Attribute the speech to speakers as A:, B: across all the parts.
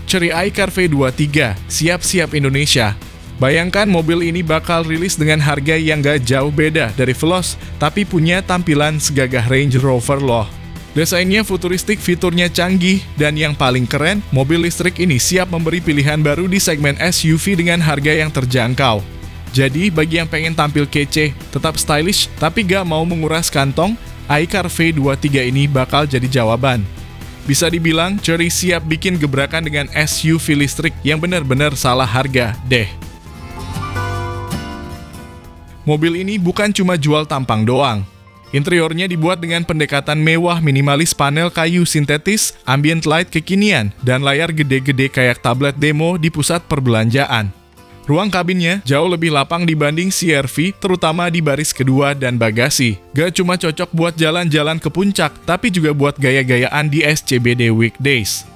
A: Chery iCar V23, siap-siap Indonesia. Bayangkan mobil ini bakal rilis dengan harga yang gak jauh beda dari Veloz, tapi punya tampilan segagah Range Rover loh. Desainnya futuristik, fiturnya canggih, dan yang paling keren, mobil listrik ini siap memberi pilihan baru di segmen SUV dengan harga yang terjangkau. Jadi, bagi yang pengen tampil kece, tetap stylish, tapi gak mau menguras kantong, iCar V23 ini bakal jadi jawaban. Bisa dibilang, Chery siap bikin gebrakan dengan SUV listrik yang benar-benar salah harga deh. Mobil ini bukan cuma jual tampang doang. Interiornya dibuat dengan pendekatan mewah minimalis, panel kayu sintetis, ambient light kekinian, dan layar gede-gede kayak tablet demo di pusat perbelanjaan. Ruang kabinnya jauh lebih lapang dibanding CR-V, terutama di baris kedua dan bagasi. Gak cuma cocok buat jalan-jalan ke puncak, tapi juga buat gaya-gayaan di SCBD weekdays.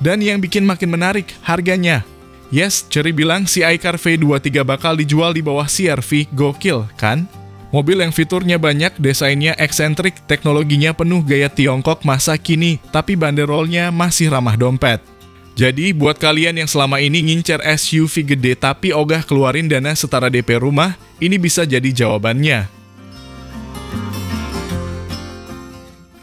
A: Dan yang bikin makin menarik, harganya. Yes, Chery bilang si iCar V23 bakal dijual di bawah CR-V, gokil, kan? Mobil yang fiturnya banyak, desainnya eksentrik, teknologinya penuh gaya Tiongkok masa kini, tapi banderolnya masih ramah dompet. Jadi, buat kalian yang selama ini ngincer SUV gede tapi ogah keluarin dana setara DP rumah, ini bisa jadi jawabannya.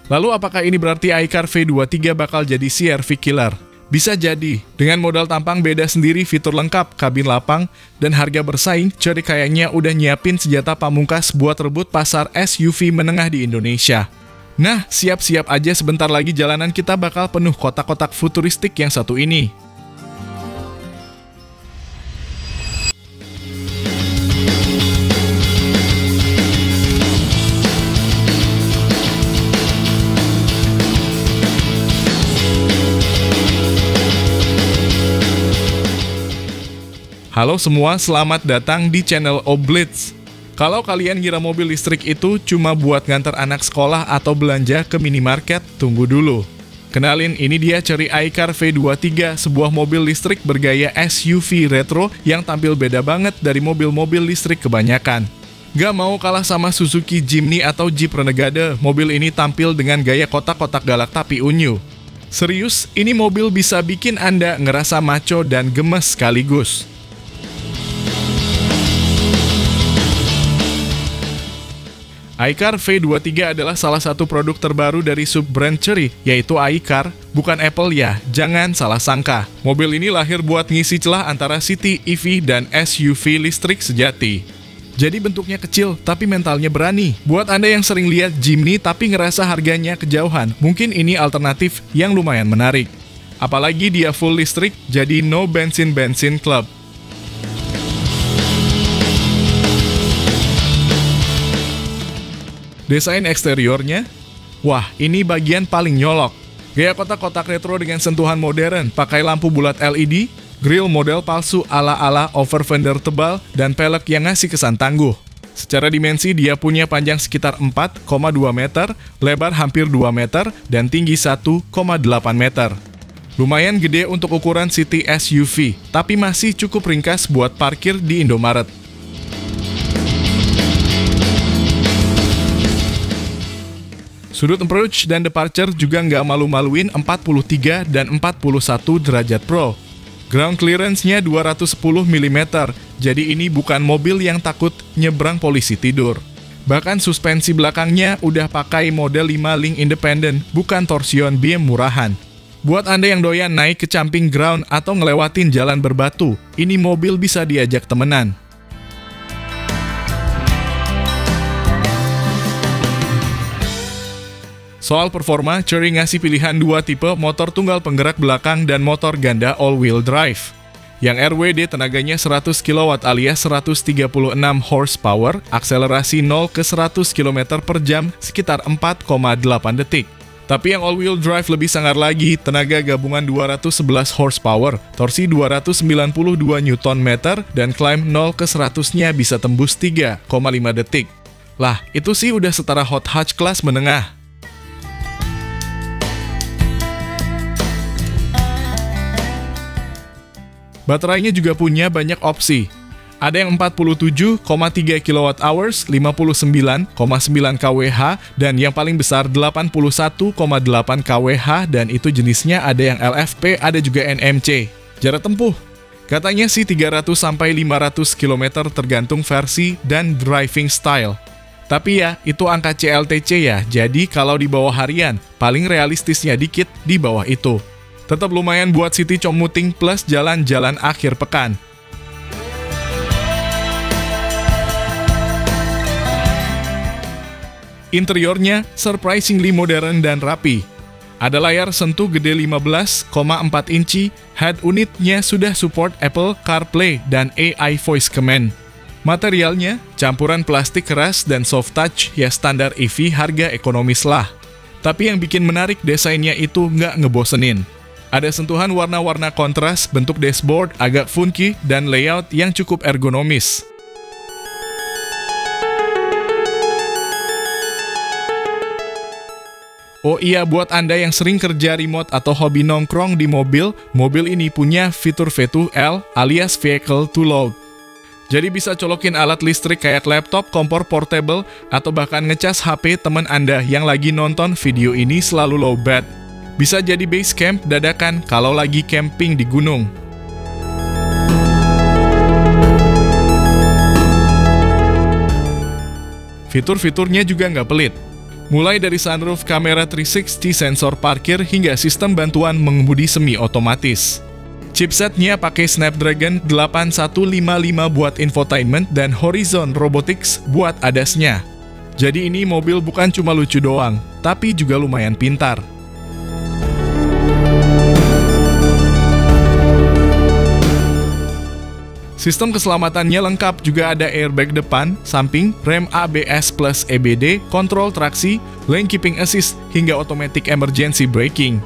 A: Lalu apakah ini berarti iCar V23 bakal jadi CR-V killer? Bisa jadi, dengan modal tampang beda sendiri, fitur lengkap, kabin lapang, dan harga bersaing, Chery kayaknya udah nyiapin senjata pamungkas buat rebut pasar SUV menengah di Indonesia. Nah, siap-siap aja, sebentar lagi jalanan kita bakal penuh kotak-kotak futuristik yang satu ini. Halo semua, selamat datang di channel Oblitz. Kalau kalian ngira mobil listrik itu cuma buat nganter anak sekolah atau belanja ke minimarket, tunggu dulu. Kenalin, ini dia Chery iCar V23, sebuah mobil listrik bergaya SUV retro yang tampil beda banget dari mobil-mobil listrik kebanyakan. Gak mau kalah sama Suzuki Jimny atau Jeep Renegade, mobil ini tampil dengan gaya kotak-kotak galak tapi unyu. Serius, ini mobil bisa bikin Anda ngerasa maco dan gemes sekaligus. iCar V23 adalah salah satu produk terbaru dari sub-brand Chery, yaitu iCar, bukan Apple ya, jangan salah sangka. Mobil ini lahir buat ngisi celah antara City, EV, dan SUV listrik sejati. Jadi bentuknya kecil, tapi mentalnya berani. Buat Anda yang sering lihat Jimny tapi ngerasa harganya kejauhan, mungkin ini alternatif yang lumayan menarik. Apalagi dia full listrik, jadi no bensin-bensin club. Desain eksteriornya, wah ini bagian paling nyolok. Gaya kotak-kotak retro dengan sentuhan modern, pakai lampu bulat LED, grill model palsu ala-ala over fender tebal, dan pelek yang ngasih kesan tangguh. Secara dimensi dia punya panjang sekitar 4,2 meter, lebar hampir 2 meter, dan tinggi 1,8 meter. Lumayan gede untuk ukuran city SUV, tapi masih cukup ringkas buat parkir di Indomaret. Sudut approach dan departure juga nggak malu-maluin, 43 dan 41 derajat pro. Ground clearance-nya 210 mm, jadi ini bukan mobil yang takut nyebrang polisi tidur. Bahkan suspensi belakangnya udah pakai model 5 link independen, bukan torsion beam murahan. Buat Anda yang doyan naik ke camping ground atau ngelewatin jalan berbatu, ini mobil bisa diajak temenan. Soal performa, Chery ngasih pilihan dua tipe motor tunggal penggerak belakang dan motor ganda all-wheel drive. Yang RWD tenaganya 100 kW alias 136 horsepower, akselerasi 0 ke 100 km per jam sekitar 4,8 detik. Tapi yang all-wheel drive lebih sangar lagi, tenaga gabungan 211 horsepower, torsi 292 Nm, dan climb 0 ke 100-nya bisa tembus 3,5 detik. Lah, itu sih udah setara hot hatch kelas menengah. Baterainya juga punya banyak opsi. Ada yang 47,3 kWh, 59,9 kWh, dan yang paling besar 81,8 kWh, dan itu jenisnya ada yang LFP, ada juga NMC. Jarak tempuh katanya sih 300-500 km tergantung versi dan driving style. Tapi ya, itu angka CLTC ya, jadi kalau di bawah harian, paling realistisnya dikit di bawah itu. Tetap lumayan buat city commuting plus jalan-jalan akhir pekan. Interiornya surprisingly modern dan rapi. Ada layar sentuh gede 15,4 inci, head unitnya sudah support Apple CarPlay dan AI Voice Command. Materialnya, campuran plastik keras dan soft touch ya standar EV harga ekonomis lah. Tapi yang bikin menarik desainnya itu nggak ngebosenin. Ada sentuhan warna-warna kontras, bentuk dashboard agak funky, dan layout yang cukup ergonomis. Oh iya, buat Anda yang sering kerja remote atau hobi nongkrong di mobil, mobil ini punya fitur V2L alias Vehicle to Load. Jadi bisa colokin alat listrik kayak laptop, kompor portable, atau bahkan ngecas HP teman Anda yang lagi nonton video ini selalu lowbat. Bisa jadi base camp dadakan kalau lagi camping di gunung. Fitur-fiturnya juga nggak pelit. Mulai dari sunroof, kamera 360, sensor parkir, hingga sistem bantuan mengemudi semi-otomatis. Chipsetnya pakai Snapdragon 8155 buat infotainment dan Horizon Robotics buat ADAS-nya. Jadi ini mobil bukan cuma lucu doang, tapi juga lumayan pintar. Sistem keselamatannya lengkap, juga ada airbag depan, samping, rem ABS plus EBD, kontrol traksi, lane keeping assist, hingga automatic emergency braking.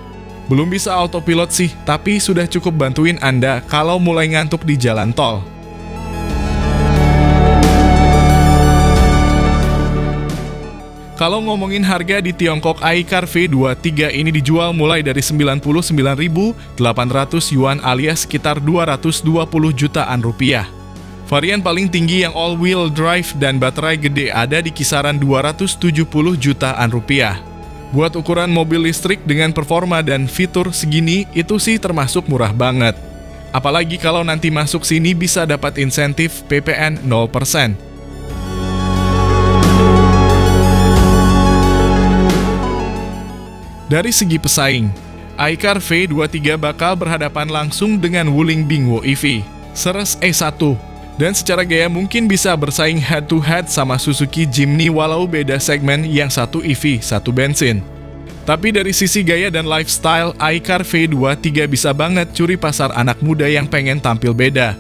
A: Belum bisa autopilot sih, tapi sudah cukup bantuin Anda kalau mulai ngantuk di jalan tol. Kalau ngomongin harga di Tiongkok, iCar V23 ini dijual mulai dari 99.800 yuan alias sekitar 220 jutaan rupiah. Varian paling tinggi yang all-wheel drive dan baterai gede ada di kisaran 270 jutaan rupiah. Buat ukuran mobil listrik dengan performa dan fitur segini, itu sih termasuk murah banget. Apalagi kalau nanti masuk sini bisa dapat insentif PPN 0%. Dari segi pesaing, iCar V23 bakal berhadapan langsung dengan Wuling Bingwo EV, Ceres E1, dan secara gaya mungkin bisa bersaing head-to-head sama Suzuki Jimny walau beda segmen, yang satu EV, satu bensin. Tapi dari sisi gaya dan lifestyle, iCar V23 bisa banget curi pasar anak muda yang pengen tampil beda.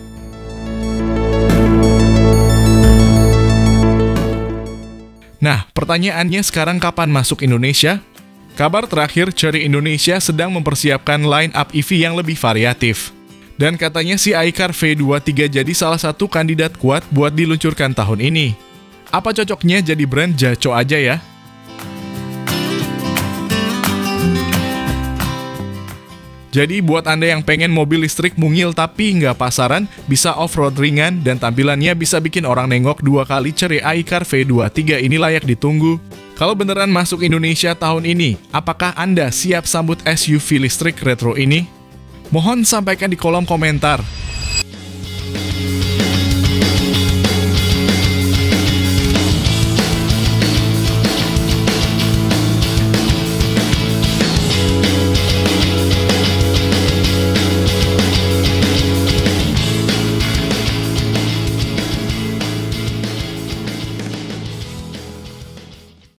A: Nah, pertanyaannya sekarang kapan masuk Indonesia? Kabar terakhir, Chery Indonesia sedang mempersiapkan line-up EV yang lebih variatif. Dan katanya si iCar V23 jadi salah satu kandidat kuat buat diluncurkan tahun ini. Apa cocoknya jadi brand jaco aja ya? Jadi buat Anda yang pengen mobil listrik mungil tapi nggak pasaran, bisa off-road ringan, dan tampilannya bisa bikin orang nengok dua kali, Chery iCar V23 ini layak ditunggu. Kalau beneran masuk Indonesia tahun ini, apakah Anda siap sambut SUV listrik retro ini? Mohon sampaikan di kolom komentar.